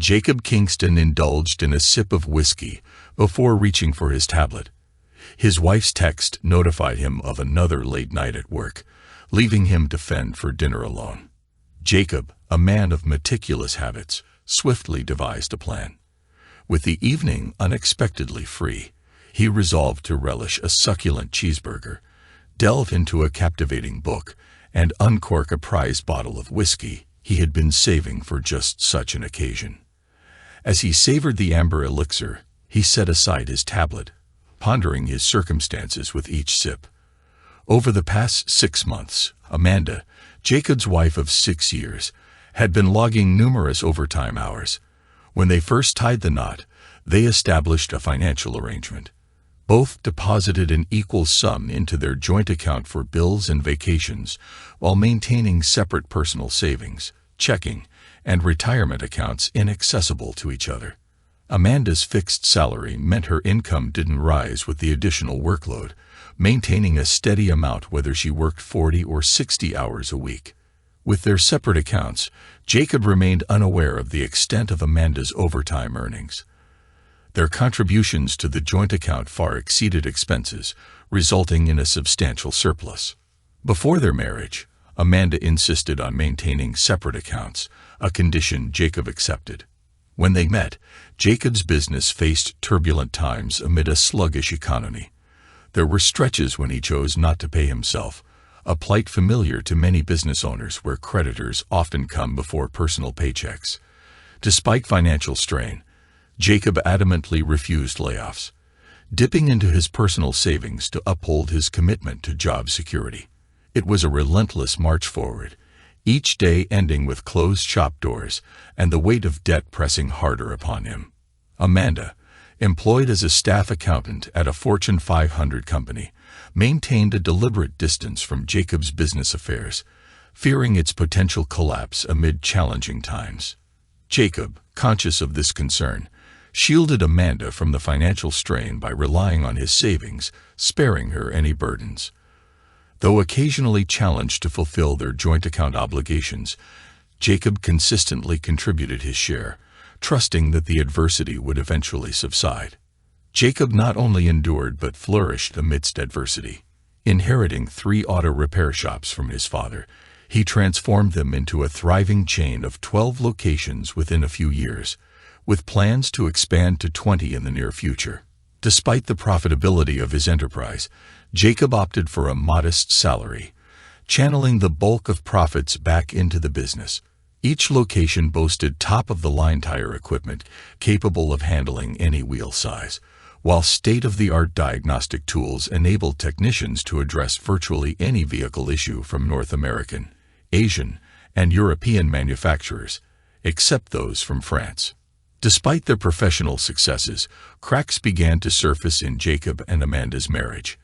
Jacob Kingston indulged in a sip of whiskey before reaching for his tablet. His wife's text notified him of another late night at work, leaving him to fend for dinner alone. Jacob, a man of meticulous habits, swiftly devised a plan. With the evening unexpectedly free, he resolved to relish a succulent cheeseburger, delve into a captivating book, and uncork a prized bottle of whiskey he had been saving for just such an occasion. As he savored the amber elixir, he set aside his tablet, pondering his circumstances with each sip. Over the past 6 months, Amanda, Jacob's wife of 6 years, had been logging numerous overtime hours. When they first tied the knot, they established a financial arrangement. Both deposited an equal sum into their joint account for bills and vacations, while maintaining separate personal savings, checking, and retirement accounts inaccessible to each other. Amanda's fixed salary meant her income didn't rise with the additional workload, maintaining a steady amount whether she worked 40 or 60 hours a week. With their separate accounts, Jacob remained unaware of the extent of Amanda's overtime earnings. Their contributions to the joint account far exceeded expenses, resulting in a substantial surplus. Before their marriage, Amanda insisted on maintaining separate accounts, a condition Jacob accepted. When they met, Jacob's business faced turbulent times amid a sluggish economy. There were stretches when he chose not to pay himself, a plight familiar to many business owners where creditors often come before personal paychecks. Despite financial strain, Jacob adamantly refused layoffs, dipping into his personal savings to uphold his commitment to job security. It was a relentless march forward, each day ending with closed shop doors and the weight of debt pressing harder upon him. Amanda, employed as a staff accountant at a Fortune 500 company, maintained a deliberate distance from Jacob's business affairs, fearing its potential collapse amid challenging times. Jacob, conscious of this concern, shielded Amanda from the financial strain by relying on his savings, sparing her any burdens. Though occasionally challenged to fulfill their joint account obligations, Jacob consistently contributed his share, trusting that the adversity would eventually subside. Jacob not only endured but flourished amidst adversity. Inheriting 3 auto repair shops from his father, he transformed them into a thriving chain of 12 locations within a few years, with plans to expand to 20 in the near future. Despite the profitability of his enterprise, Jacob opted for a modest salary, channeling the bulk of profits back into the business. Each location boasted top-of-the-line tire equipment capable of handling any wheel size, while state-of-the-art diagnostic tools enabled technicians to address virtually any vehicle issue from North American, Asian, and European manufacturers, except those from France. Despite their professional successes, cracks began to surface in Jacob and Amanda's marriage,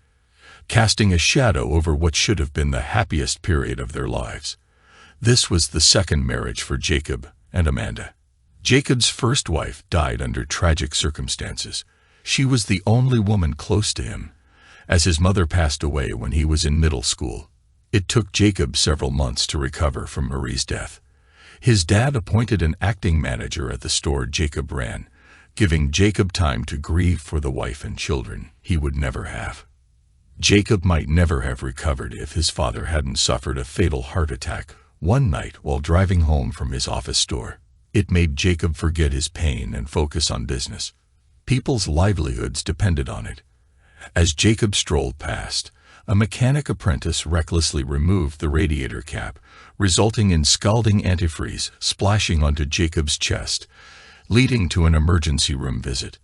casting a shadow over what should have been the happiest period of their lives. This was the second marriage for Jacob and Amanda. Jacob's first wife died under tragic circumstances. She was the only woman close to him, as his mother passed away when he was in middle school. It took Jacob several months to recover from Marie's death. His dad appointed an acting manager at the store Jacob ran, giving Jacob time to grieve for the wife and children he would never have. Jacob might never have recovered if his father hadn't suffered a fatal heart attack one night while driving home from his office store. It made Jacob forget his pain and focus on business. People's livelihoods depended on it. As Jacob strolled past, a mechanic apprentice recklessly removed the radiator cap, resulting in scalding antifreeze splashing onto Jacob's chest, leading to an emergency room visit.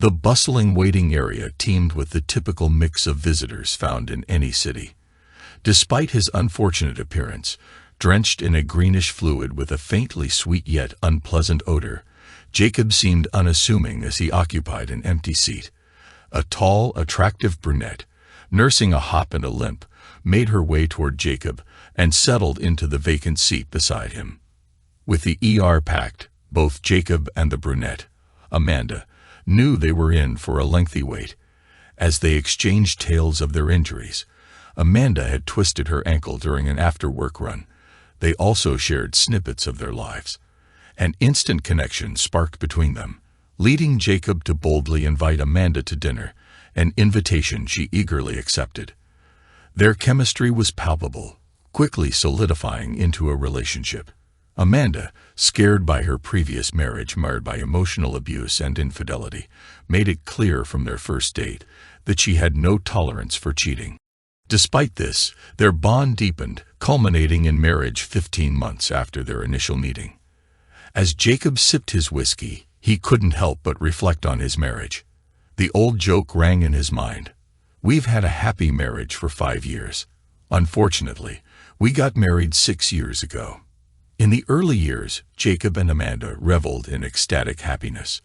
The bustling waiting area teemed with the typical mix of visitors found in any city. Despite his unfortunate appearance, drenched in a greenish fluid with a faintly sweet yet unpleasant odor, Jacob seemed unassuming as he occupied an empty seat. A tall, attractive brunette, nursing a hop and a limp, made her way toward Jacob and settled into the vacant seat beside him. With the ER packed, both Jacob and the brunette, Amanda, knew they were in for a lengthy wait. As they exchanged tales of their injuries, Amanda had twisted her ankle during an after-work run. They also shared snippets of their lives. An instant connection sparked between them, leading Jacob to boldly invite Amanda to dinner, an invitation she eagerly accepted. Their chemistry was palpable, quickly solidifying into a relationship. Amanda, scared by her previous marriage marred by emotional abuse and infidelity, made it clear from their first date that she had no tolerance for cheating. Despite this, their bond deepened, culminating in marriage 15 months after their initial meeting. As Jacob sipped his whiskey, he couldn't help but reflect on his marriage. The old joke rang in his mind. "We've had a happy marriage for 5 years. Unfortunately, we got married 6 years ago." In the early years, Jacob and Amanda reveled in ecstatic happiness.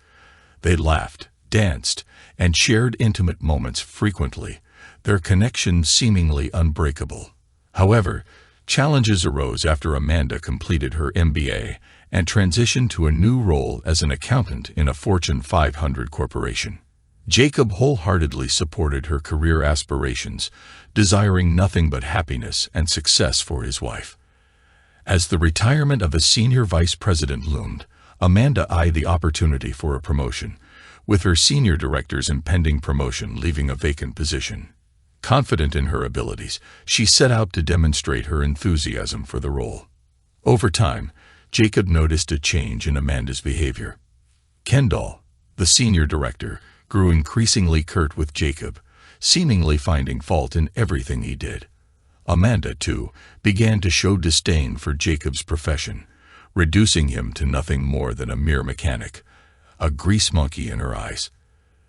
They laughed, danced, and shared intimate moments frequently, their connection seemingly unbreakable. However, challenges arose after Amanda completed her MBA and transitioned to a new role as an accountant in a Fortune 500 corporation. Jacob wholeheartedly supported her career aspirations, desiring nothing but happiness and success for his wife. As the retirement of a senior vice president loomed, Amanda eyed the opportunity for a promotion, with her senior director's impending promotion leaving a vacant position. Confident in her abilities, she set out to demonstrate her enthusiasm for the role. Over time, Jacob noticed a change in Amanda's behavior. Kendall, the senior director, grew increasingly curt with Jacob, seemingly finding fault in everything he did. Amanda, too, began to show disdain for Jacob's profession, reducing him to nothing more than a mere mechanic, a grease monkey in her eyes.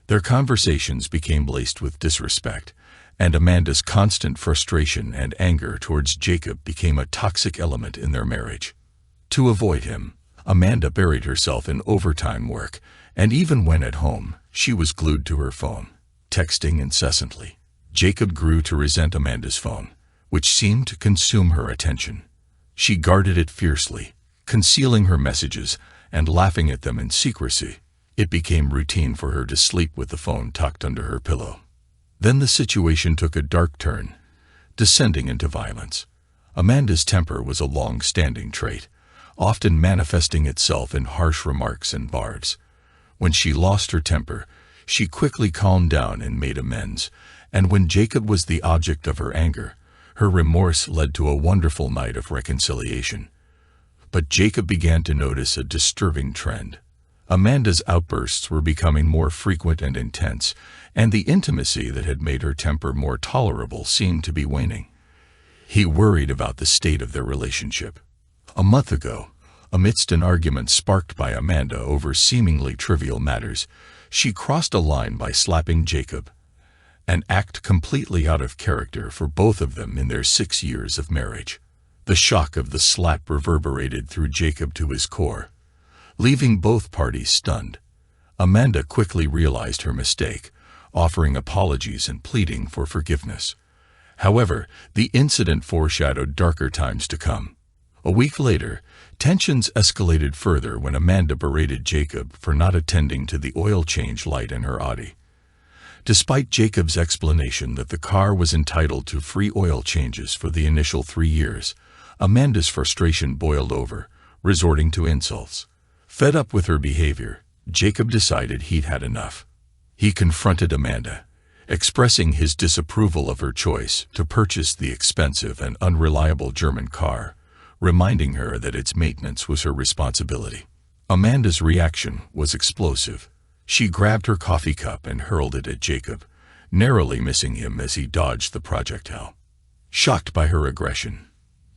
Their conversations became laced with disrespect, and Amanda's constant frustration and anger towards Jacob became a toxic element in their marriage. To avoid him, Amanda buried herself in overtime work, and even when at home, she was glued to her phone, texting incessantly. Jacob grew to resent Amanda's phone, which seemed to consume her attention. She guarded it fiercely, concealing her messages and laughing at them in secrecy. It became routine for her to sleep with the phone tucked under her pillow. Then the situation took a dark turn, descending into violence. Amanda's temper was a long-standing trait, often manifesting itself in harsh remarks and barbs. When she lost her temper, she quickly calmed down and made amends, and when Jacob was the object of her anger, her remorse led to a wonderful night of reconciliation. But Jacob began to notice a disturbing trend. Amanda's outbursts were becoming more frequent and intense, and the intimacy that had made her temper more tolerable seemed to be waning. He worried about the state of their relationship. A month ago, amidst an argument sparked by Amanda over seemingly trivial matters, she crossed a line by slapping Jacob, an act completely out of character for both of them in their 6 years of marriage. The shock of the slap reverberated through Jacob to his core, leaving both parties stunned. Amanda quickly realized her mistake, offering apologies and pleading for forgiveness. However, the incident foreshadowed darker times to come. A week later, tensions escalated further when Amanda berated Jacob for not attending to the oil change light in her Audi. Despite Jacob's explanation that the car was entitled to free oil changes for the initial 3 years, Amanda's frustration boiled over, resorting to insults. Fed up with her behavior, Jacob decided he'd had enough. He confronted Amanda, expressing his disapproval of her choice to purchase the expensive and unreliable German car, reminding her that its maintenance was her responsibility. Amanda's reaction was explosive. She grabbed her coffee cup and hurled it at Jacob, narrowly missing him as he dodged the projectile. Shocked by her aggression,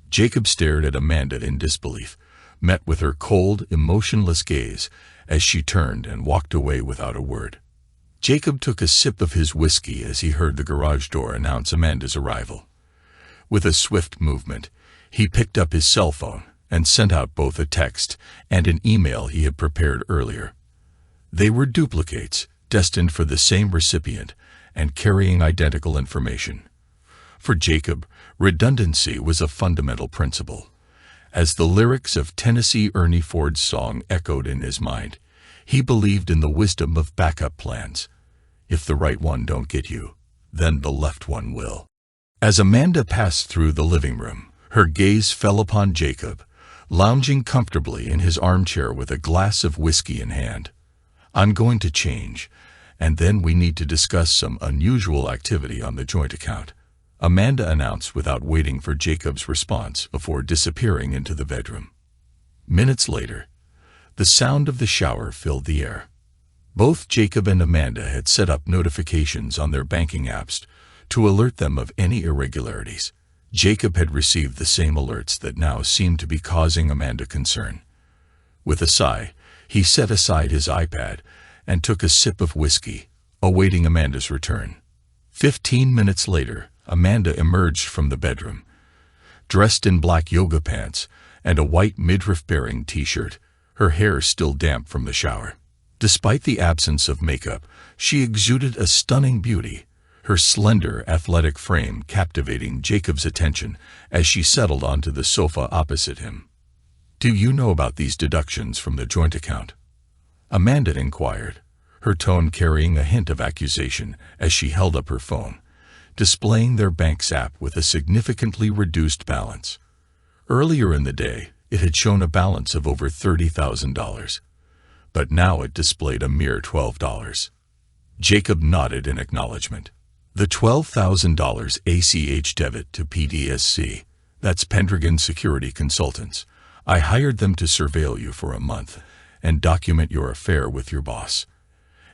Jacob stared at Amanda in disbelief, met with her cold, emotionless gaze as she turned and walked away without a word. Jacob took a sip of his whiskey as he heard the garage door announce Amanda's arrival. With a swift movement, he picked up his cell phone and sent out both a text and an email he had prepared earlier. They were duplicates, destined for the same recipient and carrying identical information. For Jacob, redundancy was a fundamental principle. As the lyrics of Tennessee Ernie Ford's song echoed in his mind, he believed in the wisdom of backup plans. If the right one don't get you, then the left one will. As Amanda passed through the living room, her gaze fell upon Jacob, lounging comfortably in his armchair with a glass of whiskey in hand. "I'm going to change, and then we need to discuss some unusual activity on the joint account," Amanda announced without waiting for Jacob's response before disappearing into the bedroom. Minutes later, the sound of the shower filled the air. Both Jacob and Amanda had set up notifications on their banking apps to alert them of any irregularities. Jacob had received the same alerts that now seemed to be causing Amanda concern. With a sigh, he set aside his iPad and took a sip of whiskey, awaiting Amanda's return. 15 minutes later, Amanda emerged from the bedroom, dressed in black yoga pants and a white midriff-bearing t-shirt, her hair still damp from the shower. Despite the absence of makeup, she exuded a stunning beauty, her slender, athletic frame captivating Jacob's attention as she settled onto the sofa opposite him. "Do you know about these deductions from the joint account?" Amanda inquired, her tone carrying a hint of accusation as she held up her phone, displaying their bank's app with a significantly reduced balance. Earlier in the day, it had shown a balance of over $30,000, but now it displayed a mere $12. Jacob nodded in acknowledgement. "The $12,000 ACH debit to PDSC, that's Pendragon Security Consultants. I hired them to surveil you for a month and document your affair with your boss.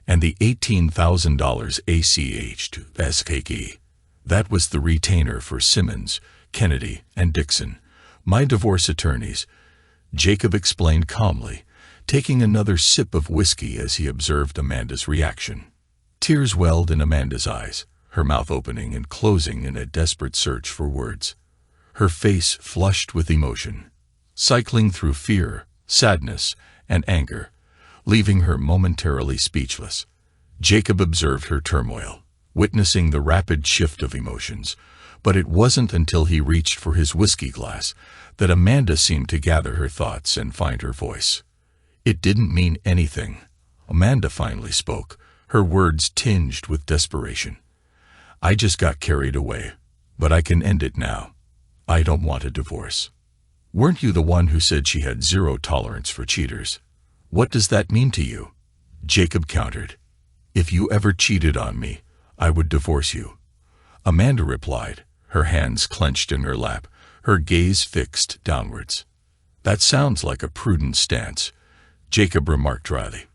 And the $18,000 ACH to SKE, that was the retainer for Simmons, Kennedy, and Dixon, my divorce attorneys," Jacob explained calmly, taking another sip of whiskey as he observed Amanda's reaction. Tears welled in Amanda's eyes, her mouth opening and closing in a desperate search for words. Her face flushed with emotion, cycling through fear, sadness, and anger, leaving her momentarily speechless. Jacob observed her turmoil, witnessing the rapid shift of emotions, but it wasn't until he reached for his whiskey glass that Amanda seemed to gather her thoughts and find her voice. "It didn't mean anything," Amanda finally spoke, her words tinged with desperation. "I just got carried away, but I can end it now. I don't want a divorce." "Weren't you the one who said she had zero tolerance for cheaters?" "What does that mean to you?" Jacob countered. "If you ever cheated on me, I would divorce you," Amanda replied, her hands clenched in her lap, her gaze fixed downwards. "That sounds like a prudent stance," Jacob remarked dryly.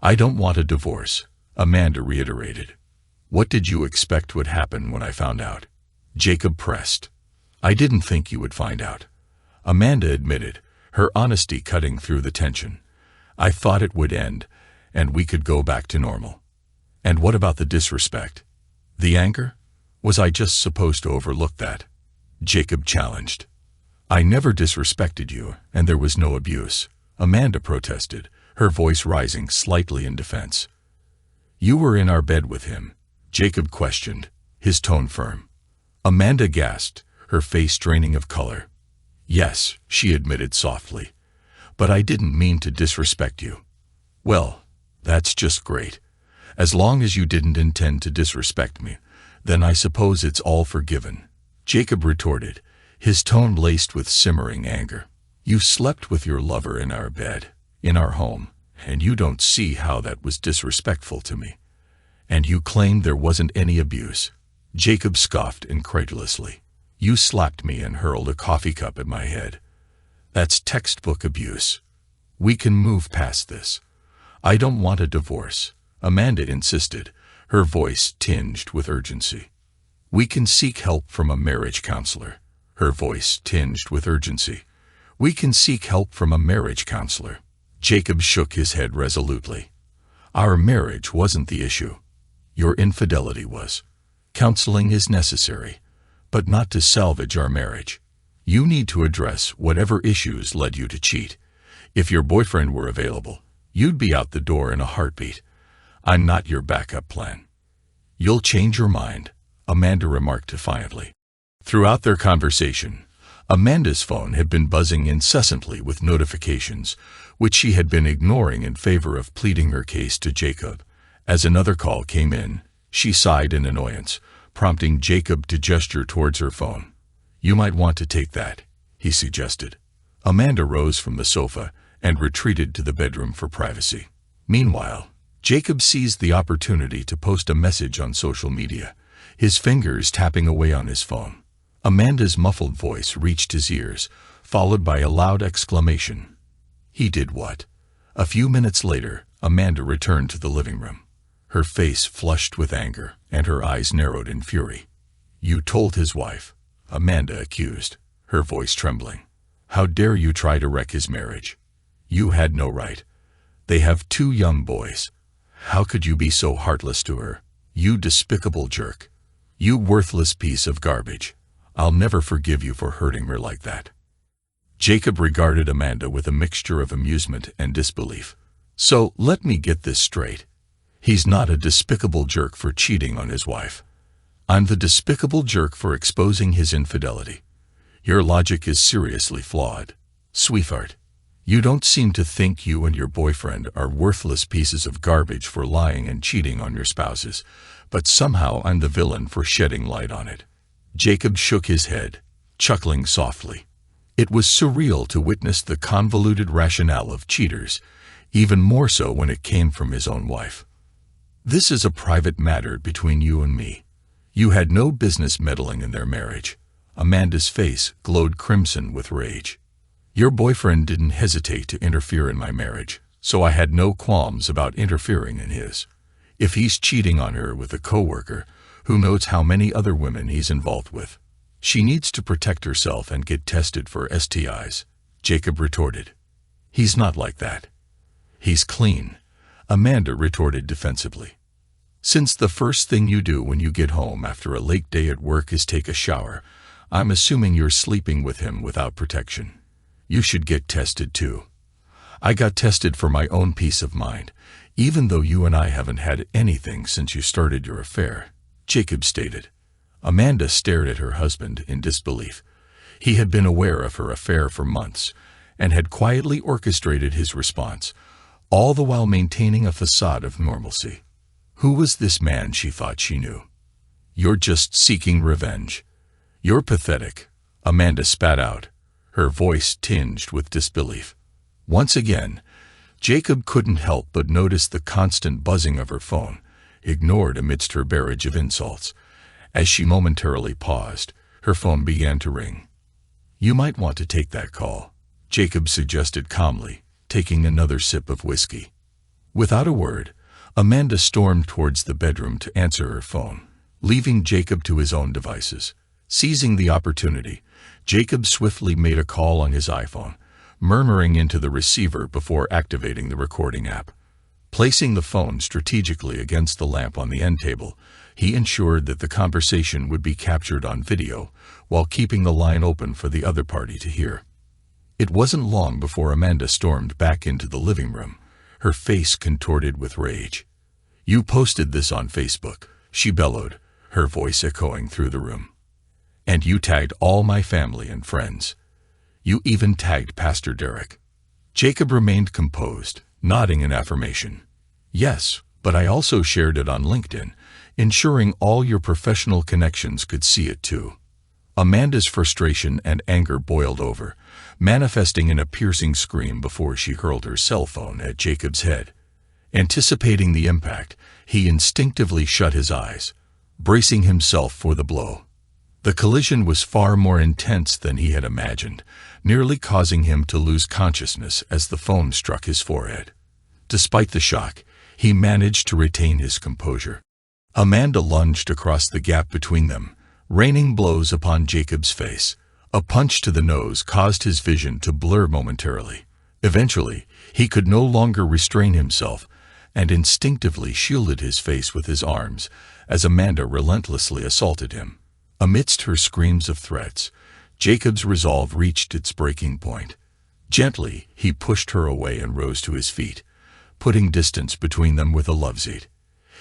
"I don't want a divorce," Amanda reiterated. "What did you expect would happen when I found out?" Jacob pressed. "I didn't think you would find out," Amanda admitted, her honesty cutting through the tension. "I thought it would end, and we could go back to normal." "And what about the disrespect? The anger? Was I just supposed to overlook that?" Jacob challenged. "I never disrespected you, and there was no abuse," Amanda protested, her voice rising slightly in defense. "You were in our bed with him?" Jacob questioned, his tone firm. Amanda gasped, her face draining of color. "Yes," she admitted softly, "but I didn't mean to disrespect you." "Well, that's just great. As long as you didn't intend to disrespect me, then I suppose it's all forgiven," Jacob retorted, his tone laced with simmering anger. "You slept with your lover in our bed, in our home, and you don't see how that was disrespectful to me. And you claimed there wasn't any abuse." Jacob scoffed incredulously. "You slapped me and hurled a coffee cup at my head. That's textbook abuse. We can move past this." "I don't want a divorce," Amanda insisted, her voice tinged with urgency. "We can seek help from a marriage counselor," her voice tinged with urgency. "We can seek help from a marriage counselor." Jacob shook his head resolutely. "Our marriage wasn't the issue. Your infidelity was. Counseling is necessary, but not to salvage our marriage. You need to address whatever issues led you to cheat. If your boyfriend were available, you'd be out the door in a heartbeat. I'm not your backup plan." "You'll change your mind," Amanda remarked defiantly. Throughout their conversation, Amanda's phone had been buzzing incessantly with notifications, which she had been ignoring in favor of pleading her case to Jacob. As another call came in, she sighed in annoyance, prompting Jacob to gesture towards her phone. "You might want to take that," he suggested. Amanda rose from the sofa and retreated to the bedroom for privacy. Meanwhile, Jacob seized the opportunity to post a message on social media, his fingers tapping away on his phone. Amanda's muffled voice reached his ears, followed by a loud exclamation. He did what? A few minutes later, Amanda returned to the living room. Her face flushed with anger, and her eyes narrowed in fury. "You told his wife," Amanda accused, her voice trembling. "How dare you try to wreck his marriage? You had no right. They have 2 young boys. How could you be so heartless to her? You despicable jerk. You worthless piece of garbage. I'll never forgive you for hurting her like that." Jacob regarded Amanda with a mixture of amusement and disbelief. "So let me get this straight. He's not a despicable jerk for cheating on his wife. I'm the despicable jerk for exposing his infidelity. Your logic is seriously flawed. Sweetheart, you don't seem to think you and your boyfriend are worthless pieces of garbage for lying and cheating on your spouses, but somehow I'm the villain for shedding light on it." Jacob shook his head, chuckling softly. It was surreal to witness the convoluted rationale of cheaters, even more so when it came from his own wife. "This is a private matter between you and me. You had no business meddling in their marriage." Amanda's face glowed crimson with rage. "Your boyfriend didn't hesitate to interfere in my marriage, so I had no qualms about interfering in his. If he's cheating on her with a coworker, who knows how many other women he's involved with? She needs to protect herself and get tested for STIs, Jacob retorted. "He's not like that. He's clean," Amanda retorted defensively. "Since the first thing you do when you get home after a late day at work is take a shower, I'm assuming you're sleeping with him without protection. You should get tested too." "I got tested for my own peace of mind, even though you and I haven't had anything since you started your affair," Jacob stated. Amanda stared at her husband in disbelief. He had been aware of her affair for months and had quietly orchestrated his response, all the while maintaining a facade of normalcy. Who was this man she thought she knew? "You're just seeking revenge. You're pathetic," Amanda spat out, her voice tinged with disbelief. Once again, Jacob couldn't help but notice the constant buzzing of her phone, ignored amidst her barrage of insults. As she momentarily paused, her phone began to ring. "You might want to take that call," Jacob suggested calmly, taking another sip of whiskey. Without a word, Amanda stormed towards the bedroom to answer her phone, leaving Jacob to his own devices. Seizing the opportunity, Jacob swiftly made a call on his iPhone, murmuring into the receiver before activating the recording app. Placing the phone strategically against the lamp on the end table, he ensured that the conversation would be captured on video while keeping the line open for the other party to hear. It wasn't long before Amanda stormed back into the living room, her face contorted with rage. "You posted this on Facebook," she bellowed, her voice echoing through the room. "And you tagged all my family and friends. You even tagged Pastor Derek." Jacob remained composed, nodding in affirmation. "Yes, but I also shared it on LinkedIn, ensuring all your professional connections could see it too." Amanda's frustration and anger boiled over, manifesting in a piercing scream before she hurled her cell phone at Jacob's head. Anticipating the impact, he instinctively shut his eyes, bracing himself for the blow. The collision was far more intense than he had imagined, nearly causing him to lose consciousness as the phone struck his forehead. Despite the shock, he managed to retain his composure. Amanda lunged across the gap between them, raining blows upon Jacob's face. A punch to the nose caused his vision to blur momentarily. Eventually, he could no longer restrain himself and instinctively shielded his face with his arms as Amanda relentlessly assaulted him. Amidst her screams of threats, Jacob's resolve reached its breaking point. Gently, he pushed her away and rose to his feet, putting distance between them with a loveseat.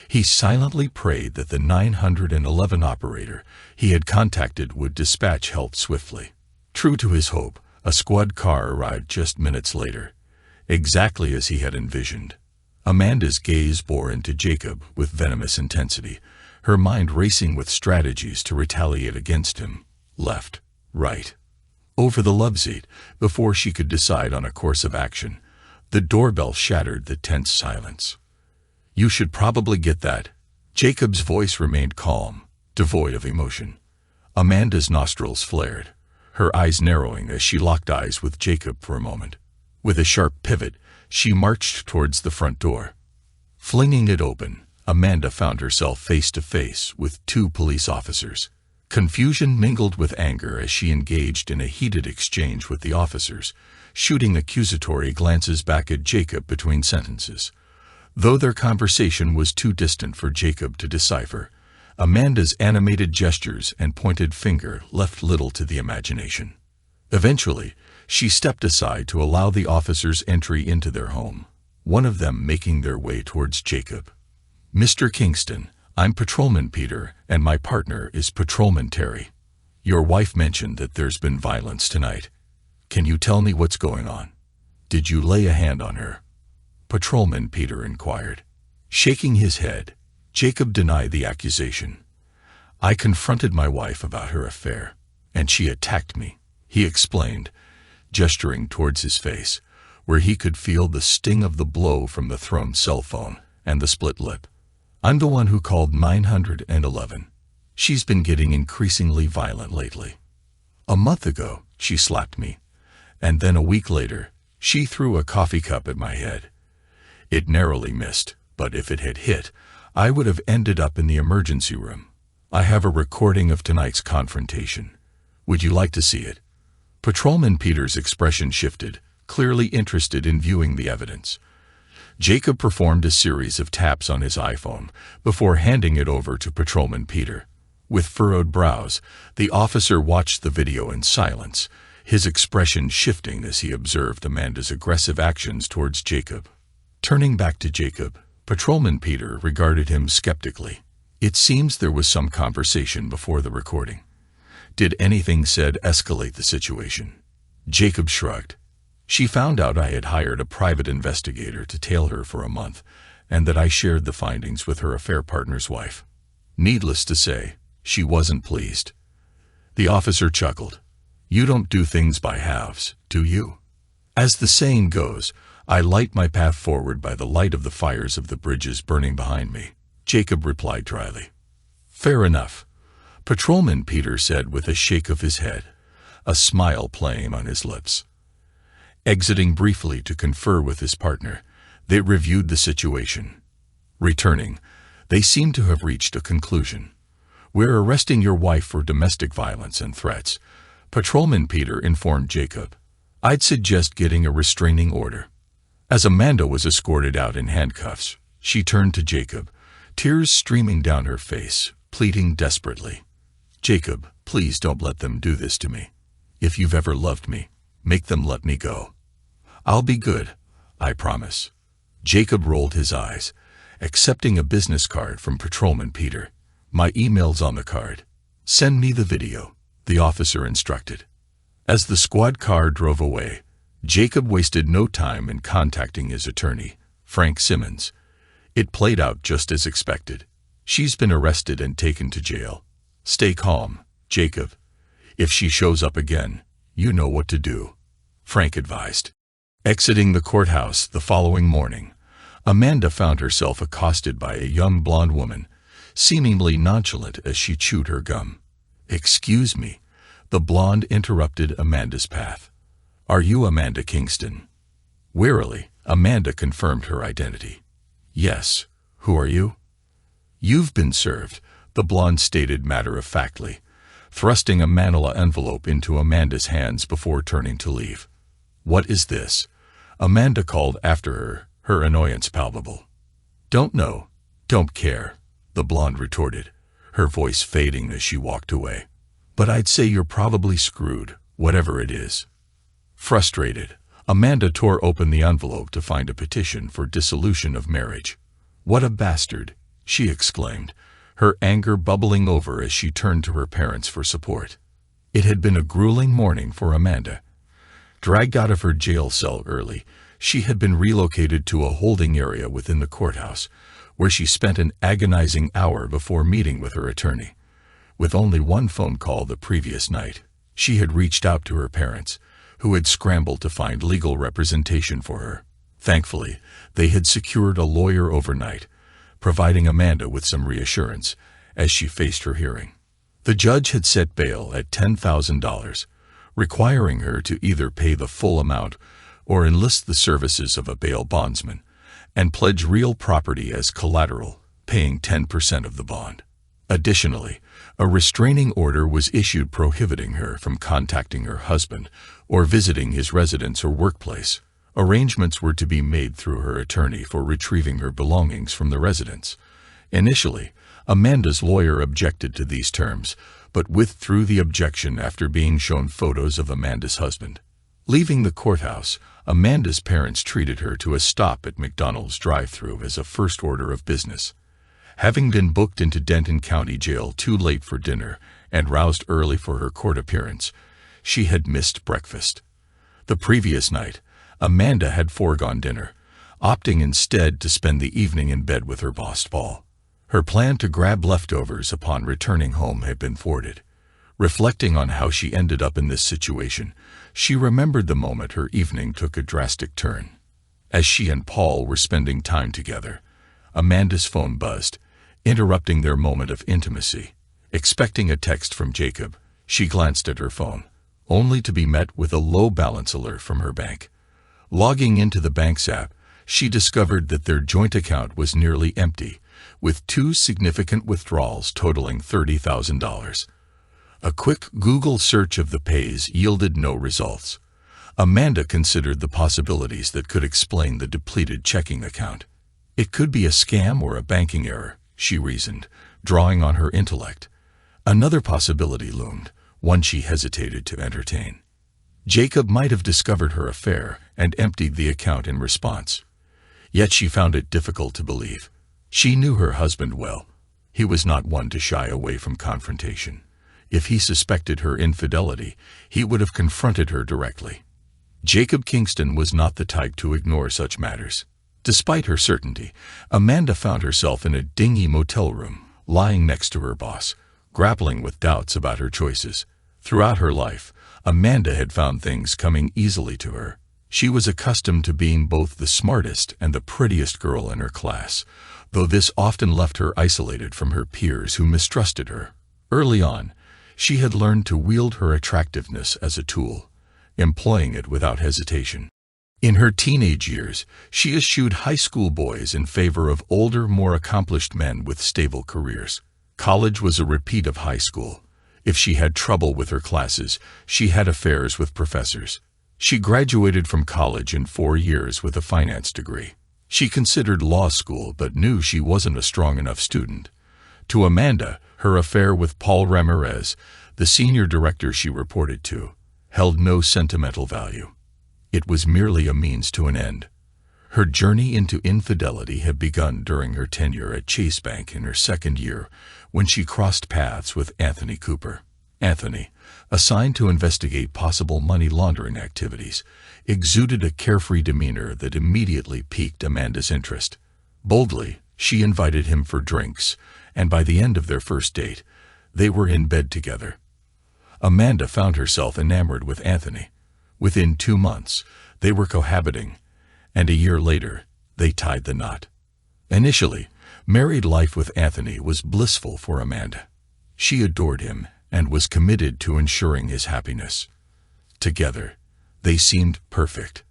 He silently prayed that the 911 operator he had contacted would dispatch help swiftly. True to his hope, a squad car arrived just minutes later, exactly as he had envisioned. Amanda's gaze bore into Jacob with venomous intensity, her mind racing with strategies to retaliate against him. Left, right, over the loveseat. Before she could decide on a course of action, the doorbell shattered the tense silence. "You should probably get that." Jacob's voice remained calm, devoid of emotion. Amanda's nostrils flared, her eyes narrowing as she locked eyes with Jacob for a moment. With a sharp pivot, she marched towards the front door. Flinging it open, Amanda found herself face to face with two police officers. Confusion mingled with anger as she engaged in a heated exchange with the officers, shooting accusatory glances back at Jacob between sentences. Though their conversation was too distant for Jacob to decipher, Amanda's animated gestures and pointed finger left little to the imagination. Eventually, she stepped aside to allow the officers entry into their home, one of them making their way towards Jacob. "Mr. Kingston, I'm Patrolman Peter, and my partner is Patrolman Terry. Your wife mentioned that there's been violence tonight. Can you tell me what's going on? Did you lay a hand on her?" Patrolman Peter inquired. Shaking his head, Jacob denied the accusation. "I confronted my wife about her affair, and she attacked me," he explained, gesturing towards his face, where he could feel the sting of the blow from the thrown cell phone and the split lip. "I'm the one who called 911. She's been getting increasingly violent lately. A month ago, she slapped me, and then a week later, she threw a coffee cup at my head. It narrowly missed, but if it had hit, I would have ended up in the emergency room. I have a recording of tonight's confrontation. Would you like to see it?" Patrolman Peter's expression shifted, clearly interested in viewing the evidence. Jacob performed a series of taps on his iPhone before handing it over to Patrolman Peter. With furrowed brows, the officer watched the video in silence, his expression shifting as he observed Amanda's aggressive actions towards Jacob. Turning back to Jacob, Patrolman Peter regarded him skeptically. "It seems there was some conversation before the recording. Did anything said escalate the situation?" Jacob shrugged. "She found out I had hired a private investigator to tail her for a month, and that I shared the findings with her affair partner's wife. Needless to say, she wasn't pleased." The officer chuckled. "You don't do things by halves, do you? As the saying goes, I light my path forward by the light of the fires of the bridges burning behind me," Jacob replied dryly. "Fair enough," Patrolman Peter said with a shake of his head, a smile playing on his lips. Exiting briefly to confer with his partner, they reviewed the situation. Returning, they seemed to have reached a conclusion. "We're arresting your wife for domestic violence and threats," Patrolman Peter informed Jacob. "I'd suggest getting a restraining order." As Amanda was escorted out in handcuffs, she turned to Jacob, tears streaming down her face, pleading desperately. "Jacob, please don't let them do this to me. If you've ever loved me, make them let me go. I'll be good, I promise." Jacob rolled his eyes, accepting a business card from Patrolman Peter. "My email's on the card. Send me the video," the officer instructed. As the squad car drove away, Jacob wasted no time in contacting his attorney, Frank Simmons. It played out just as expected. "She's been arrested and taken to jail. Stay calm, Jacob. If she shows up again, you know what to do," Frank advised. Exiting the courthouse the following morning, Amanda found herself accosted by a young blonde woman, seemingly nonchalant as she chewed her gum. "Excuse me," the blonde interrupted Amanda's path. "Are you Amanda Kingston?" Wearily, Amanda confirmed her identity. "Yes. Who are you?" "You've been served," the blonde stated matter-of-factly, thrusting a manila envelope into Amanda's hands before turning to leave. "What is this?" Amanda called after her, her annoyance palpable. "Don't know. Don't care," the blonde retorted, her voice fading as she walked away. "But I'd say you're probably screwed, whatever it is." Frustrated, Amanda tore open the envelope to find a petition for dissolution of marriage. "What a bastard," she exclaimed, her anger bubbling over as she turned to her parents for support. It had been a grueling morning for Amanda. Dragged out of her jail cell early, she had been relocated to a holding area within the courthouse, where she spent an agonizing hour before meeting with her attorney. With only one phone call the previous night, She had reached out to her parents, who had scrambled to find legal representation for her. Thankfully, they had secured a lawyer overnight, providing Amanda with some reassurance as she faced her hearing. The judge had set bail at $10,000, requiring her to either pay the full amount or enlist the services of a bail bondsman and pledge real property as collateral, paying 10% of the bond. Additionally, a restraining order was issued prohibiting her from contacting her husband or visiting his residence or workplace. Arrangements were to be made through her attorney for retrieving her belongings from the residence. Initially, Amanda's lawyer objected to these terms, but withdrew the objection after being shown photos of Amanda's husband. Leaving the courthouse, Amanda's parents treated her to a stop at McDonald's drive-thru as a first order of business. Having been booked into Denton County Jail too late for dinner and roused early for her court appearance, she had missed breakfast. The previous night, Amanda had foregone dinner, opting instead to spend the evening in bed with her boss, Paul. Her plan to grab leftovers upon returning home had been thwarted. Reflecting on how she ended up in this situation, she remembered the moment her evening took a drastic turn. As she and Paul were spending time together, Amanda's phone buzzed, interrupting their moment of intimacy. Expecting a text from Jacob, she glanced at her phone, only to be met with a low balance alert from her bank. Logging into the bank's app, she discovered that their joint account was nearly empty, with 2 significant withdrawals totaling $30,000. A quick Google search of the pays yielded no results. Amanda considered the possibilities that could explain the depleted checking account. It could be a scam or a banking error, she reasoned, drawing on her intellect. Another possibility loomed, one she hesitated to entertain. Jacob might have discovered her affair and emptied the account in response. Yet she found it difficult to believe. She knew her husband well. He was not one to shy away from confrontation. If he suspected her infidelity, he would have confronted her directly. Jacob Kingston was not the type to ignore such matters. Despite her certainty, Amanda found herself in a dingy motel room, lying next to her boss, grappling with doubts about her choices. Throughout her life, Amanda had found things coming easily to her. She was accustomed to being both the smartest and the prettiest girl in her class, though this often left her isolated from her peers who mistrusted her. Early on, she had learned to wield her attractiveness as a tool, employing it without hesitation. In her teenage years, she eschewed high school boys in favor of older, more accomplished men with stable careers. College was a repeat of high school. If she had trouble with her classes, she had affairs with professors. She graduated from college in 4 years with a finance degree. She considered law school but knew she wasn't a strong enough student. To Amanda, her affair with Paul Ramirez, the senior director she reported to, held no sentimental value. It was merely a means to an end. Her journey into infidelity had begun during her tenure at Chase Bank in her second year when she crossed paths with Anthony Cooper. Anthony, assigned to investigate possible money laundering activities, exuded a carefree demeanor that immediately piqued Amanda's interest. Boldly, she invited him for drinks, and by the end of their first date, they were in bed together. Amanda found herself enamored with Anthony. Within 2 months, they were cohabiting, and a year later, they tied the knot. Initially, married life with Anthony was blissful for Amanda. She adored him and was committed to ensuring his happiness. Together, they seemed perfect.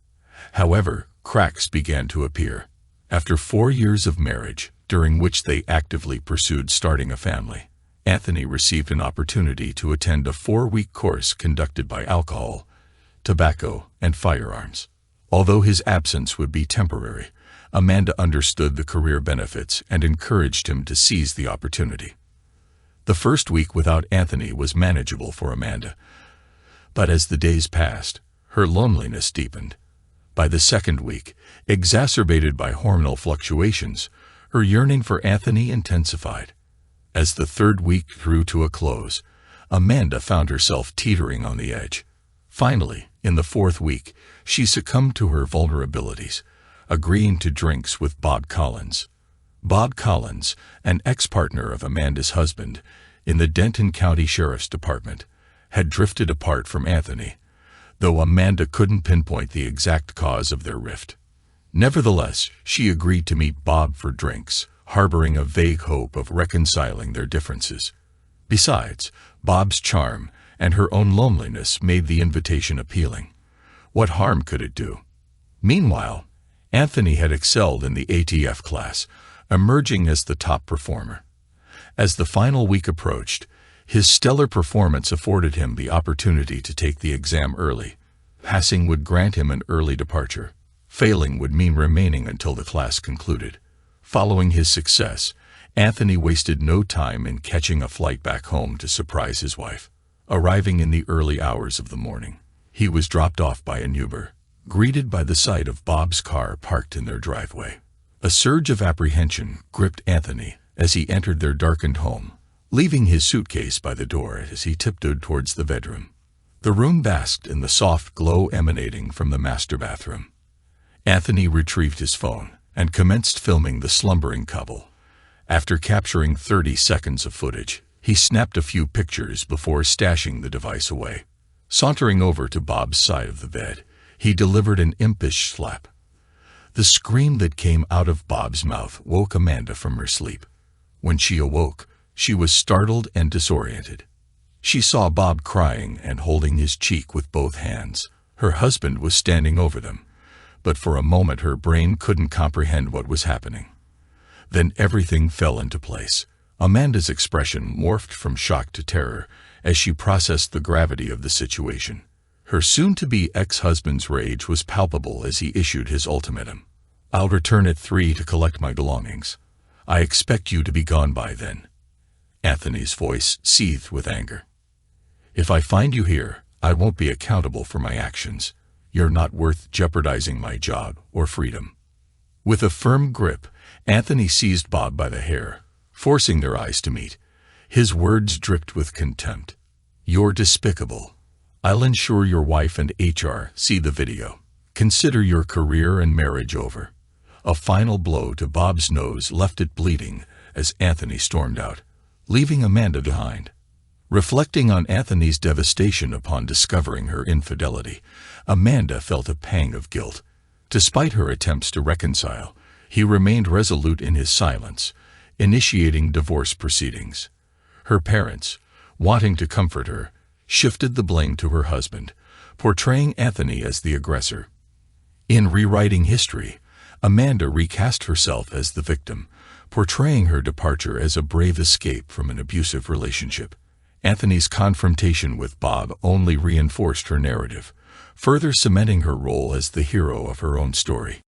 However, cracks began to appear. After 4 years of marriage, during which they actively pursued starting a family, Anthony received an opportunity to attend a 4-week course conducted by alcohol, tobacco, and firearms. Although his absence would be temporary, Amanda understood the career benefits and encouraged him to seize the opportunity. The first week without Anthony was manageable for Amanda, but as the days passed, her loneliness deepened. By the second week, exacerbated by hormonal fluctuations, her yearning for Anthony intensified. As the third week drew to a close, Amanda found herself teetering on the edge. Finally, in the 4th week, she succumbed to her vulnerabilities, agreeing to drinks with Bob Collins. Bob Collins, an ex-partner of Amanda's husband in the Denton County Sheriff's Department, had drifted apart from Anthony, though Amanda couldn't pinpoint the exact cause of their rift. Nevertheless, she agreed to meet Bob for drinks, harboring a vague hope of reconciling their differences. Besides, Bob's charm and her own loneliness made the invitation appealing. What harm could it do? Meanwhile, Anthony had excelled in the ATF class, emerging as the top performer. As the final week approached, his stellar performance afforded him the opportunity to take the exam early. Passing would grant him an early departure. Failing would mean remaining until the class concluded. Following his success, Anthony wasted no time in catching a flight back home to surprise his wife. Arriving in the early hours of the morning, he was dropped off by an Uber, greeted by the sight of Bob's car parked in their driveway. A surge of apprehension gripped Anthony as he entered their darkened home, leaving his suitcase by the door as he tiptoed towards the bedroom. The room basked in the soft glow emanating from the master bathroom. Anthony retrieved his phone and commenced filming the slumbering couple. After capturing 30 seconds of footage, he snapped a few pictures before stashing the device away. Sauntering over to Bob's side of the bed, he delivered an impish slap. The scream that came out of Bob's mouth woke Amanda from her sleep. When she awoke, she was startled and disoriented. She saw Bob crying and holding his cheek with both hands. Her husband was standing over them, but for a moment her brain couldn't comprehend what was happening. Then everything fell into place. Amanda's expression morphed from shock to terror as she processed the gravity of the situation. Her soon-to-be ex-husband's rage was palpable as he issued his ultimatum. "I'll return at 3 to collect my belongings. I expect you to be gone by then." Anthony's voice seethed with anger. "If I find you here, I won't be accountable for my actions. You're not worth jeopardizing my job or freedom." With a firm grip, Anthony seized Bob by the hair, forcing their eyes to meet. His words dripped with contempt. "You're despicable. I'll ensure your wife and HR see the video. Consider your career and marriage over." A final blow to Bob's nose left it bleeding as Anthony stormed out, leaving Amanda behind. Reflecting on Anthony's devastation upon discovering her infidelity, Amanda felt a pang of guilt. Despite her attempts to reconcile, he remained resolute in his silence, initiating divorce proceedings. Her parents, wanting to comfort her, shifted the blame to her husband, portraying Anthony as the aggressor. In rewriting history, Amanda recast herself as the victim, portraying her departure as a brave escape from an abusive relationship. Anthony's confrontation with Bob only reinforced her narrative, further cementing her role as the hero of her own story.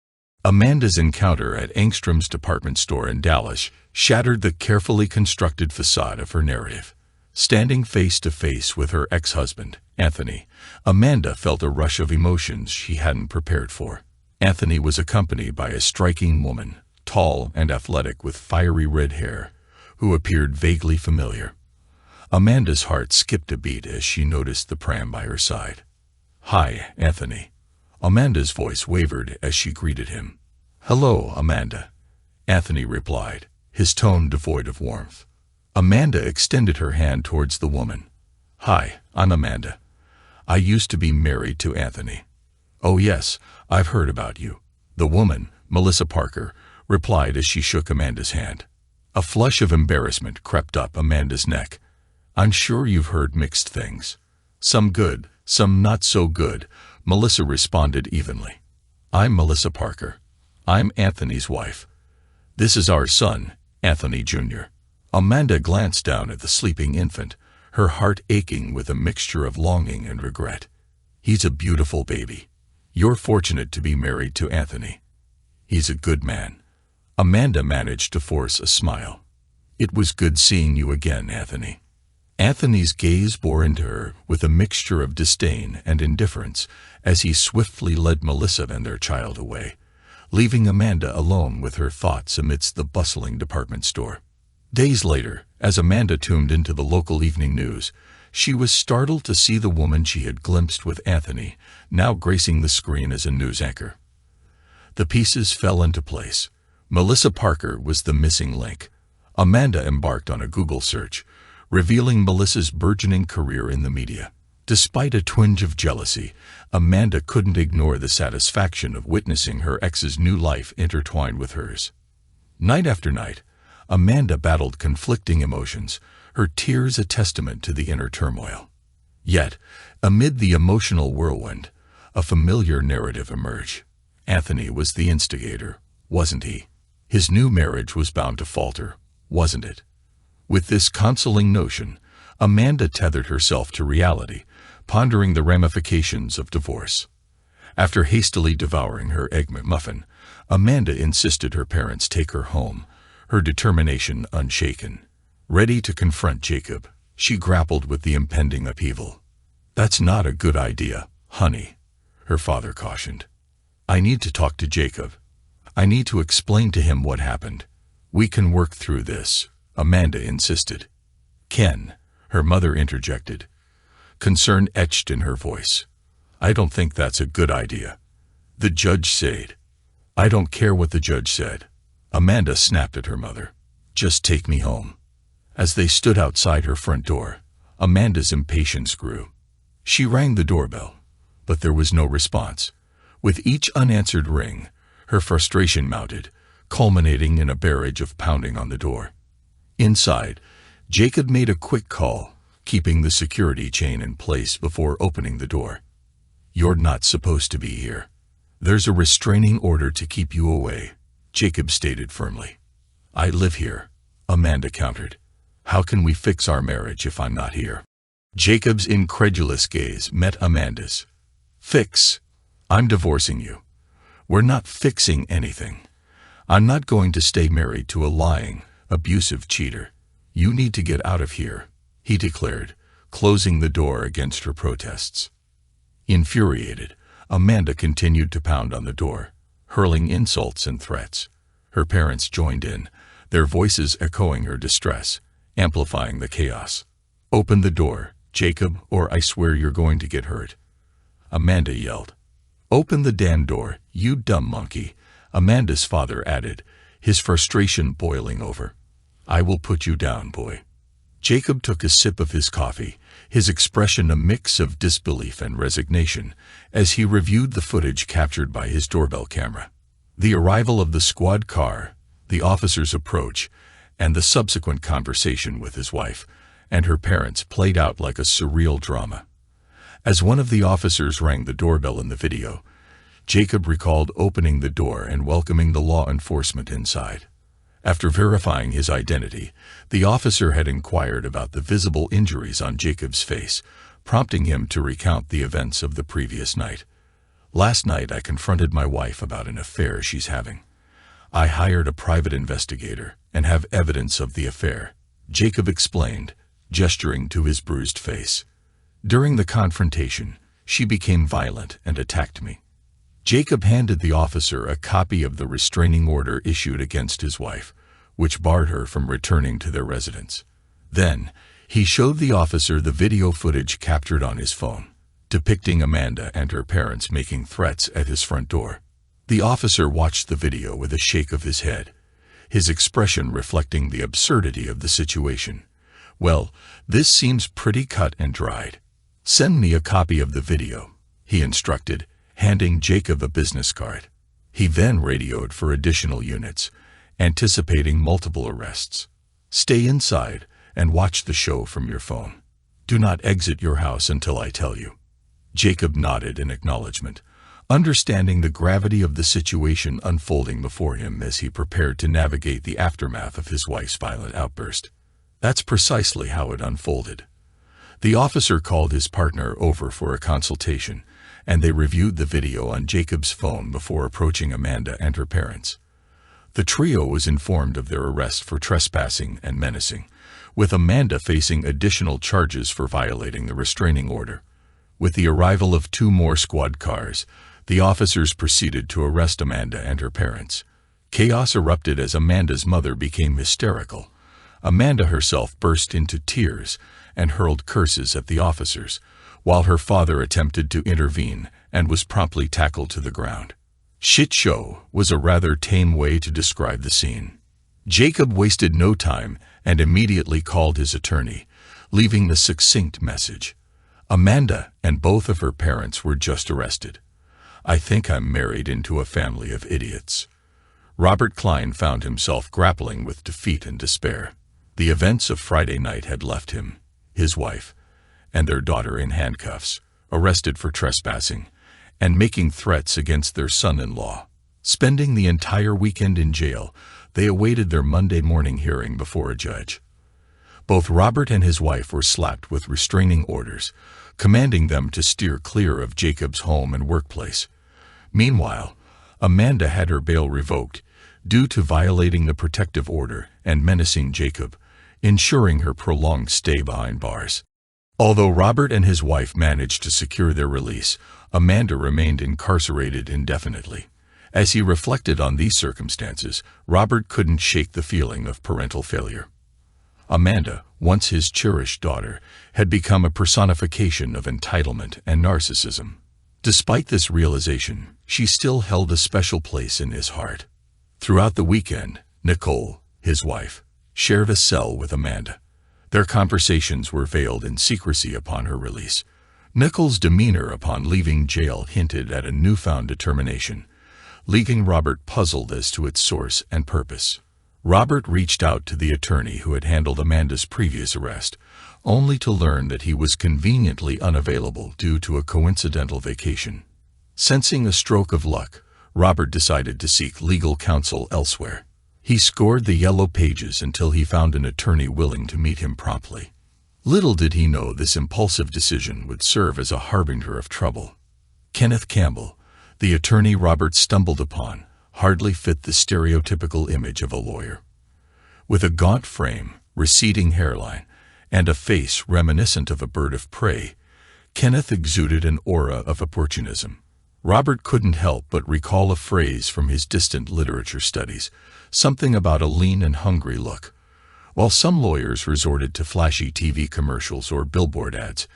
Amanda's encounter at Engstrom's department store in Dallas shattered the carefully constructed facade of her narrative. Standing face to face with her ex-husband, Anthony, Amanda felt a rush of emotions she hadn't prepared for. Anthony was accompanied by a striking woman, tall and athletic with fiery red hair, who appeared vaguely familiar. Amanda's heart skipped a beat as she noticed the pram by her side. "Hi, Anthony." Amanda's voice wavered as she greeted him. "Hello, Amanda," Anthony replied, his tone devoid of warmth. Amanda extended her hand towards the woman. "Hi, I'm Amanda. I used to be married to Anthony." "Oh yes, I've heard about you," the woman, Melissa Parker, replied as she shook Amanda's hand. A flush of embarrassment crept up Amanda's neck. "I'm sure you've heard mixed things. Some good, some not so good," Melissa responded evenly. "I'm Melissa Parker. I'm Anthony's wife. This is our son, Anthony Jr." Amanda glanced down at the sleeping infant, her heart aching with a mixture of longing and regret. "He's a beautiful baby. You're fortunate to be married to Anthony. He's a good man." Amanda managed to force a smile. "It was good seeing you again, Anthony." Anthony's gaze bore into her with a mixture of disdain and indifference as he swiftly led Melissa and their child away, leaving Amanda alone with her thoughts amidst the bustling department store. Days later, as Amanda tuned into the local evening news, she was startled to see the woman she had glimpsed with Anthony now gracing the screen as a news anchor. The pieces fell into place. Melissa Parker was the missing link. Amanda embarked on a Google search, revealing Melissa's burgeoning career in the media. Despite a twinge of jealousy, Amanda couldn't ignore the satisfaction of witnessing her ex's new life intertwined with hers. Night after night, Amanda battled conflicting emotions, her tears a testament to the inner turmoil. Yet, amid the emotional whirlwind, a familiar narrative emerged. Anthony was the instigator, wasn't he? His new marriage was bound to falter, wasn't it? With this consoling notion, Amanda tethered herself to reality, pondering the ramifications of divorce. After hastily devouring her egg McMuffin, Amanda insisted her parents take her home, her determination unshaken. Ready to confront Jacob, she grappled with the impending upheaval. "That's not a good idea, honey," her father cautioned. "I need to talk to Jacob. I need to explain to him what happened. We can work through this," Amanda insisted. "Ken," her mother interjected, concern etched in her voice. "I don't think that's a good idea. The judge said." "I don't care what the judge said," Amanda snapped at her mother. "Just take me home." As they stood outside her front door, Amanda's impatience grew. She rang the doorbell, but there was no response. With each unanswered ring, her frustration mounted, culminating in a barrage of pounding on the door. Inside, Jacob made a quick call, keeping the security chain in place before opening the door. "You're not supposed to be here. There's a restraining order to keep you away," Jacob stated firmly. "I live here," Amanda countered. "How can we fix our marriage if I'm not here?" Jacob's incredulous gaze met Amanda's. "Fix? I'm divorcing you. We're not fixing anything. I'm not going to stay married to a lying, abusive cheater. You need to get out of here," he declared, closing the door against her protests. Infuriated, Amanda continued to pound on the door, hurling insults and threats. Her parents joined in, their voices echoing her distress, amplifying the chaos. "Open the door, Jacob, or I swear you're going to get hurt," Amanda yelled. "Open the damn door, you dumb monkey," Amanda's father added, his frustration boiling over. "I will put you down, boy." Jacob took a sip of his coffee, his expression a mix of disbelief and resignation, as he reviewed the footage captured by his doorbell camera. The arrival of the squad car, the officer's approach, and the subsequent conversation with his wife and her parents played out like a surreal drama. As one of the officers rang the doorbell in the video, Jacob recalled opening the door and welcoming the law enforcement inside. After verifying his identity, the officer had inquired about the visible injuries on Jacob's face, prompting him to recount the events of the previous night. "Last night I confronted my wife about an affair she's having. I hired a private investigator and have evidence of the affair," Jacob explained, gesturing to his bruised face. "During the confrontation, she became violent and attacked me." Jacob handed the officer a copy of the restraining order issued against his wife, which barred her from returning to their residence. Then, he showed the officer the video footage captured on his phone, depicting Amanda and her parents making threats at his front door. The officer watched the video with a shake of his head, his expression reflecting the absurdity of the situation. "Well, this seems pretty cut and dried. Send me a copy of the video," he instructed, handing Jacob a business card. He then radioed for additional units, anticipating multiple arrests. "Stay inside and watch the show from your phone. Do not exit your house until I tell you." Jacob nodded in acknowledgement, understanding the gravity of the situation unfolding before him as he prepared to navigate the aftermath of his wife's violent outburst. That's precisely how it unfolded. The officer called his partner over for a consultation, and they reviewed the video on Jacob's phone before approaching Amanda and her parents. The trio was informed of their arrest for trespassing and menacing, with Amanda facing additional charges for violating the restraining order. With the arrival of 2 more squad cars, the officers proceeded to arrest Amanda and her parents. Chaos erupted as Amanda's mother became hysterical. Amanda herself burst into tears and hurled curses at the officers, while her father attempted to intervene and was promptly tackled to the ground. "Shit show" was a rather tame way to describe the scene. Jacob wasted no time and immediately called his attorney, leaving the succinct message: Amanda and both of her parents were just arrested. I think I'm married into a family of idiots. Robert Klein found himself grappling with defeat and despair. The events of Friday night had left him, his wife, and their daughter in handcuffs, arrested for trespassing, and making threats against their son-in-law. Spending the entire weekend in jail, they awaited their Monday morning hearing before a judge. Both Robert and his wife were slapped with restraining orders, commanding them to steer clear of Jacob's home and workplace. Meanwhile, Amanda had her bail revoked due to violating the protective order and menacing Jacob, ensuring her prolonged stay behind bars. Although Robert and his wife managed to secure their release, Amanda remained incarcerated indefinitely. As he reflected on these circumstances, Robert couldn't shake the feeling of parental failure. Amanda, once his cherished daughter, had become a personification of entitlement and narcissism. Despite this realization, she still held a special place in his heart. Throughout the weekend, Nicole, his wife, shared a cell with Amanda. Their conversations were veiled in secrecy upon her release. Nicole's demeanor upon leaving jail hinted at a newfound determination, leaving Robert puzzled as to its source and purpose. Robert reached out to the attorney who had handled Amanda's previous arrest, only to learn that he was conveniently unavailable due to a coincidental vacation. Sensing a stroke of luck, Robert decided to seek legal counsel elsewhere. He scoured the yellow pages until he found an attorney willing to meet him promptly. Little did he know this impulsive decision would serve as a harbinger of trouble. Kenneth Campbell, the attorney Robert stumbled upon, hardly fit the stereotypical image of a lawyer. With a gaunt frame, receding hairline, and a face reminiscent of a bird of prey, Kenneth exuded an aura of opportunism. Robert couldn't help but recall a phrase from his distant literature studies, something about a lean and hungry look. While some lawyers resorted to flashy TV commercials or billboard ads,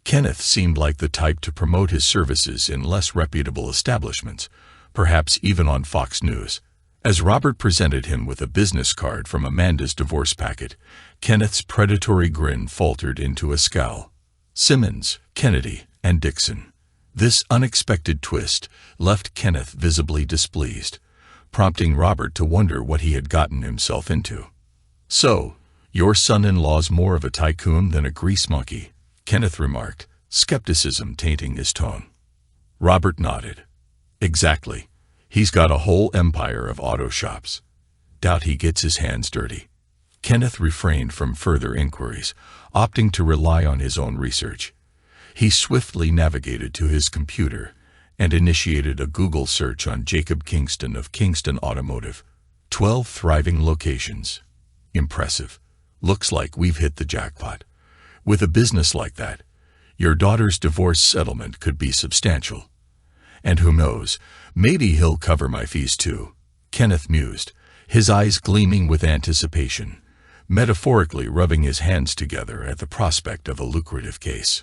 Kenneth seemed like the type to promote his services in less reputable establishments, perhaps even on Fox News. As Robert presented him with a business card from Amanda's divorce packet, Kenneth's predatory grin faltered into a scowl. Simmons, Kennedy, and Dixon. This unexpected twist left Kenneth visibly displeased, prompting Robert to wonder what he had gotten himself into. So, your son-in-law's more of a tycoon than a grease monkey, Kenneth remarked, skepticism tainting his tone. Robert nodded. Exactly. He's got a whole empire of auto shops. Doubt he gets his hands dirty. Kenneth refrained from further inquiries, opting to rely on his own research. He swiftly navigated to his computer and initiated a Google search on Jacob Kingston of Kingston Automotive. 12 thriving locations. Impressive. Looks like we've hit the jackpot. With a business like that, your daughter's divorce settlement could be substantial. And who knows, maybe he'll cover my fees too, Kenneth mused, his eyes gleaming with anticipation, metaphorically rubbing his hands together at the prospect of a lucrative case.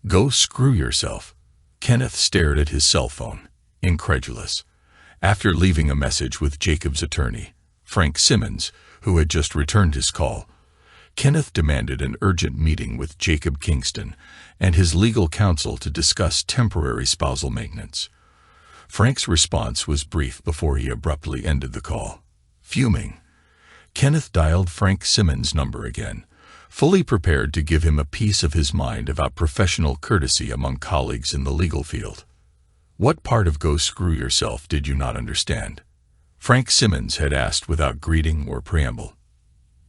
Go screw yourself. Kenneth stared at his cell phone, incredulous. After leaving a message with Jacob's attorney, Frank Simmons, who had just returned his call, Kenneth demanded an urgent meeting with Jacob Kingston and his legal counsel to discuss temporary spousal maintenance. Frank's response was brief before he abruptly ended the call. Fuming, Kenneth dialed Frank Simmons' number again, fully prepared to give him a piece of his mind about professional courtesy among colleagues in the legal field. What part of go screw yourself did you not understand? Frank Simmons had asked without greeting or preamble.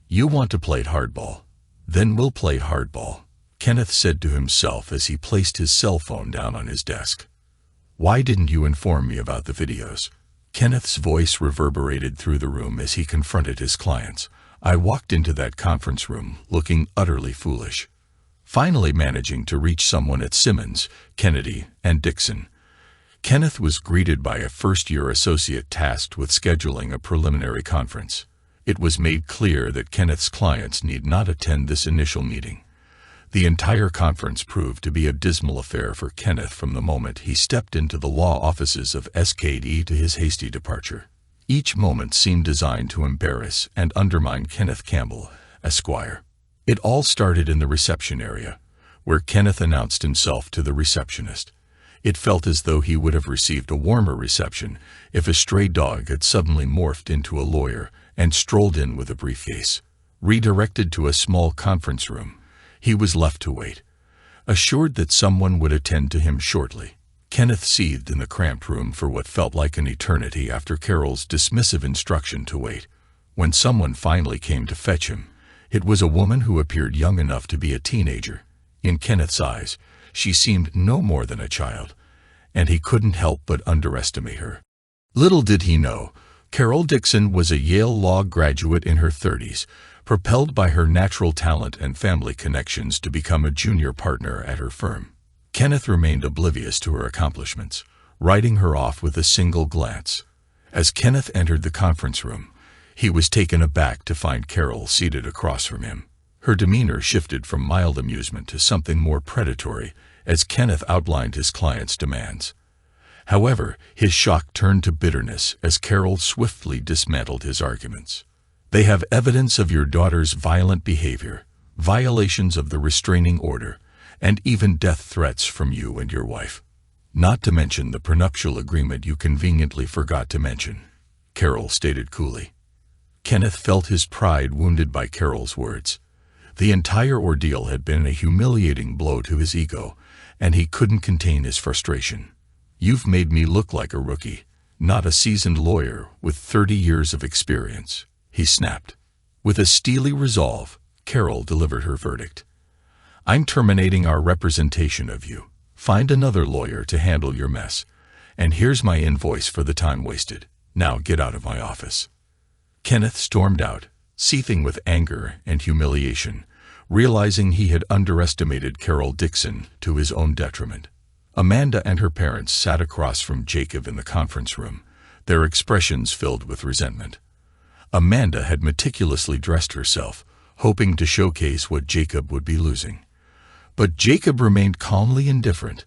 You want to play hardball? Then we'll play hardball, Kenneth said to himself as he placed his cell phone down on his desk. Why didn't you inform me about the videos? Kenneth's voice reverberated through the room as he confronted his clients. I walked into that conference room looking utterly foolish. Finally managing to reach someone at Simmons, Kennedy, and Dixon, Kenneth was greeted by a first-year associate tasked with scheduling a preliminary conference. It was made clear that Kenneth's clients need not attend this initial meeting. The entire conference proved to be a dismal affair for Kenneth from the moment he stepped into the law offices of SKD to his hasty departure. Each moment seemed designed to embarrass and undermine Kenneth Campbell, Esquire. It all started in the reception area, where Kenneth announced himself to the receptionist. It felt as though he would have received a warmer reception if a stray dog had suddenly morphed into a lawyer and strolled in with a briefcase. Redirected to a small conference room, he was left to wait, assured that someone would attend to him shortly. Kenneth seethed in the cramped room for what felt like an eternity after Carol's dismissive instruction to wait. When someone finally came to fetch him, it was a woman who appeared young enough to be a teenager. In Kenneth's eyes, she seemed no more than a child, and he couldn't help but underestimate her. Little did he know, Carol Dixon was a Yale Law graduate in her 30s, propelled by her natural talent and family connections to become a junior partner at her firm. Kenneth remained oblivious to her accomplishments, writing her off with a single glance. As Kenneth entered the conference room, he was taken aback to find Carol seated across from him. Her demeanor shifted from mild amusement to something more predatory as Kenneth outlined his client's demands. However, his shock turned to bitterness as Carol swiftly dismantled his arguments. "They have evidence of your daughter's violent behavior, violations of the restraining order, and even death threats from you and your wife. Not to mention the prenuptial agreement you conveniently forgot to mention," Carol stated coolly. Kenneth felt his pride wounded by Carol's words. The entire ordeal had been a humiliating blow to his ego, and he couldn't contain his frustration. "You've made me look like a rookie, not a seasoned lawyer with 30 years of experience," he snapped. With a steely resolve, Carol delivered her verdict. "I'm terminating our representation of you. Find another lawyer to handle your mess. And here's my invoice for the time wasted. Now get out of my office." Kenneth stormed out, seething with anger and humiliation, realizing he had underestimated Carol Dixon to his own detriment. Amanda and her parents sat across from Jacob in the conference room, their expressions filled with resentment. Amanda had meticulously dressed herself, hoping to showcase what Jacob would be losing. But Jacob remained calmly indifferent,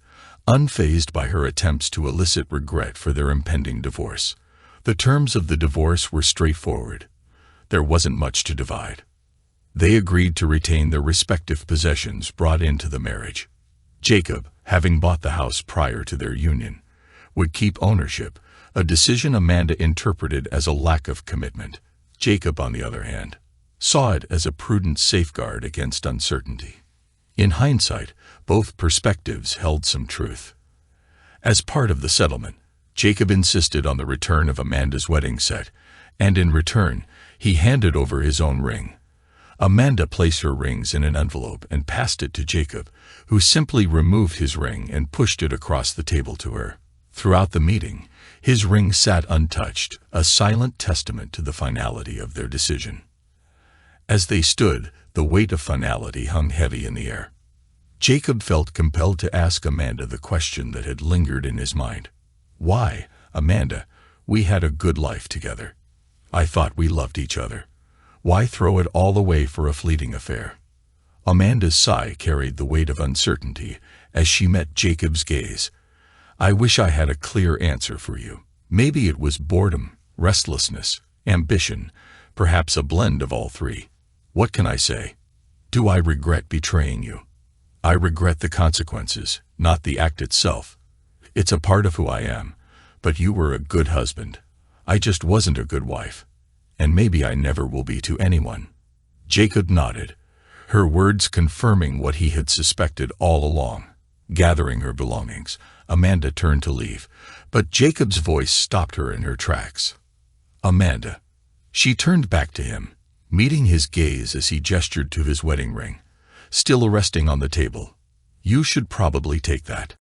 unfazed by her attempts to elicit regret for their impending divorce. The terms of the divorce were straightforward. There wasn't much to divide. They agreed to retain their respective possessions brought into the marriage. Jacob, having bought the house prior to their union, would keep ownership, a decision Amanda interpreted as a lack of commitment. Jacob, on the other hand, saw it as a prudent safeguard against uncertainty. In hindsight, both perspectives held some truth. As part of the settlement, Jacob insisted on the return of Amanda's wedding set, and in return, he handed over his own ring. Amanda placed her rings in an envelope and passed it to Jacob, who simply removed his ring and pushed it across the table to her. Throughout the meeting, his ring sat untouched, a silent testament to the finality of their decision. As they stood, the weight of finality hung heavy in the air. Jacob felt compelled to ask Amanda the question that had lingered in his mind. "Why, Amanda, we had a good life together. I thought we loved each other. Why throw it all away for a fleeting affair?" Amanda's sigh carried the weight of uncertainty as she met Jacob's gaze. "I wish I had a clear answer for you. Maybe it was boredom, restlessness, ambition, perhaps a blend of all three. What can I say? Do I regret betraying you? I regret the consequences, not the act itself. It's a part of who I am, but you were a good husband. I just wasn't a good wife, and maybe I never will be to anyone." Jacob nodded, her words confirming what he had suspected all along. Gathering her belongings, Amanda turned to leave, but Jacob's voice stopped her in her tracks. "Amanda." She turned back to him, meeting his gaze as he gestured to his wedding ring, still resting on the table. "You should probably take that.